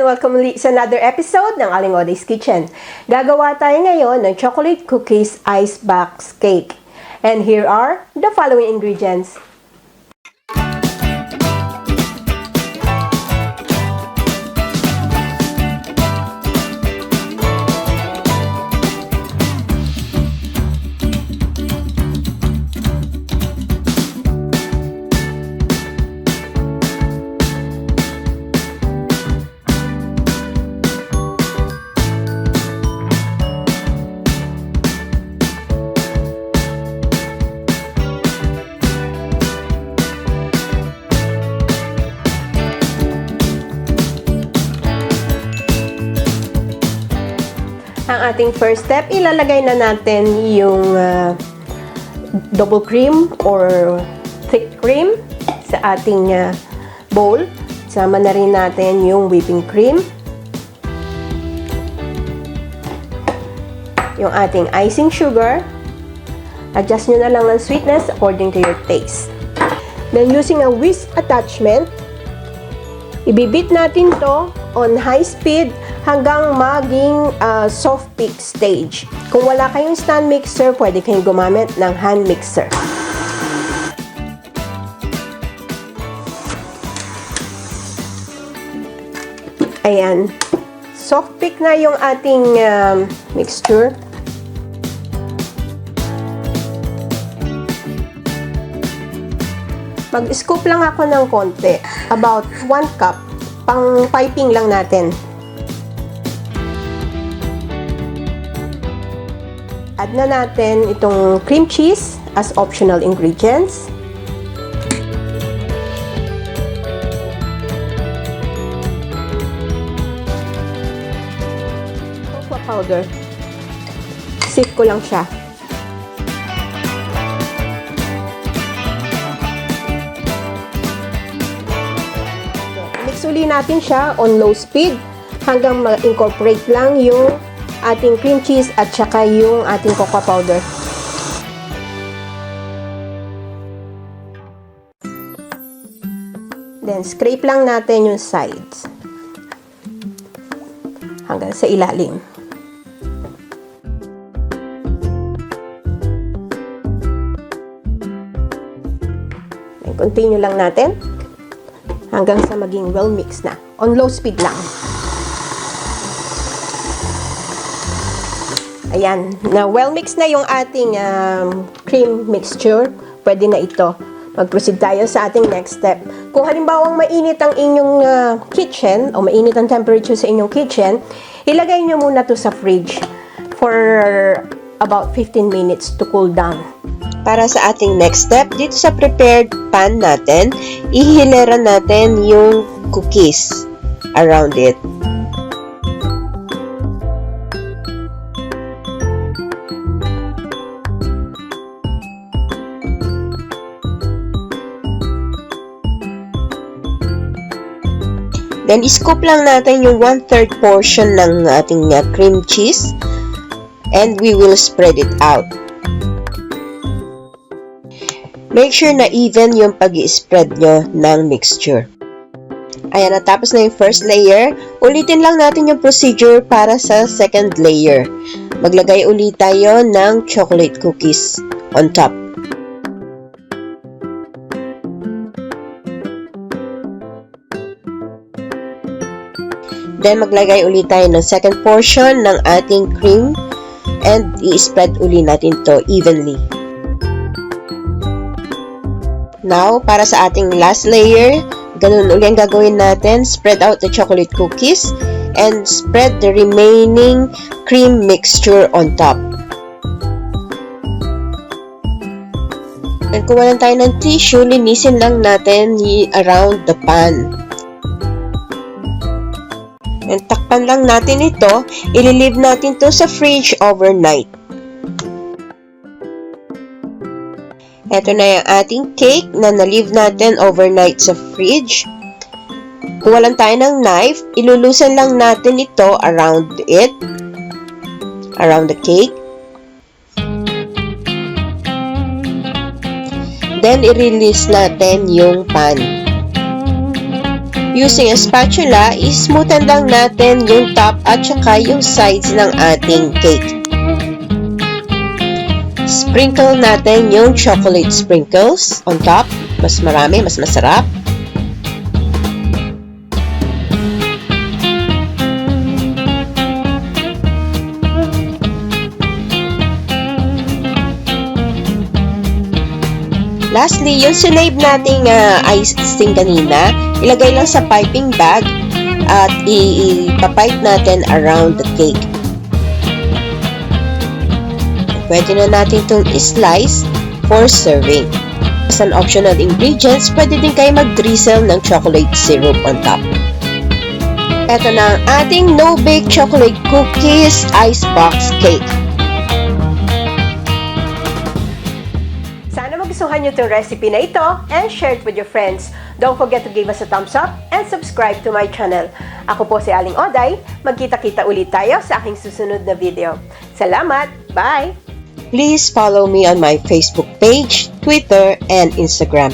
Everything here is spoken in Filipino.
and welcome ulit sa another episode ng Aling Oday's Kitchen. Gagawa tayo ngayon ng chocolate cookies icebox cake. And here are the following ingredients. Ang ating first step, ilalagay na natin yung double cream or thick cream sa ating bowl. Sama na rin natin yung whipping cream. Yung ating icing sugar. Adjust nyo na lang ang sweetness according to your taste. Then using a whisk attachment, ibibit natin to on high speed hanggang maging soft peak stage. Kung wala kayong stand mixer, pwede kayong gumamit ng hand mixer. Ayan. Soft peak na yung ating mixture. Mag-scoop lang ako ng konti. About 1 cup. Pang piping lang natin. Add na natin itong cream cheese as optional ingredients. Cocoa powder. Sift ko lang siya. Mix uli natin siya on low speed hanggang ma-incorporate lang yung ating cream cheese at saka yung ating cocoa powder. Then, scrape lang natin yung sides hanggang sa ilalim. Then, continue lang natin hanggang sa maging well mixed na. On low speed lang. Ayan, na well mixed na yung ating cream mixture. Pwede na ito. Mag-proceed tayo sa ating next step. Kung halimbawang mainit ang inyong kitchen o mainit ang temperature sa inyong kitchen, ilagay nyo muna to sa fridge for about 15 minutes to cool down. Para sa ating next step, dito sa prepared pan natin, ihilera natin yung cookies around it. Then, scoop lang natin yung 1/3 portion ng ating cream cheese and we will spread it out. Make sure na even yung pag-i-spread nyo ng mixture. Ayan, natapos na yung first layer. Ulitin lang natin yung procedure para sa second layer. Maglagay ulit tayo ng chocolate cookies on top. Then, maglagay ulit tayo ng second portion ng ating cream and i-spread ulit natin to evenly. Now, para sa ating last layer, ganun ulit ang gagawin natin. Spread out the chocolate cookies and spread the remaining cream mixture on top. And kung wala tayo ng tissue, linisin lang natin around the pan. And takpan lang natin ito, ililive natin to sa fridge overnight. Ito na yung ating cake na nalive natin overnight sa fridge. Kung walang tayo ng knife, ilulusan lang natin ito around it, around the cake. Then, i-release natin yung pan. Using a spatula, ismoothan lang natin yung top at saka yung sides ng ating cake. Sprinkle natin yung chocolate sprinkles on top. Mas marami, mas masarap. Lastly, yung sinave nating icing kanina, ilagay lang sa piping bag at ipapipe natin around the cake. Pwede na natin itong slice for serving. As an optional ingredients, pwede din kayo mag-drizzle ng chocolate syrup on top. Ito na ang ating no-bake chocolate cookies icebox cake. Sana magustuhan nyo itong recipe na ito and share it with your friends. Don't forget to give us a thumbs up and subscribe to my channel. Ako po si Aling Oday. Magkita-kita ulit tayo sa aking susunod na video. Salamat! Bye! Please follow me on my Facebook page, Twitter, and Instagram.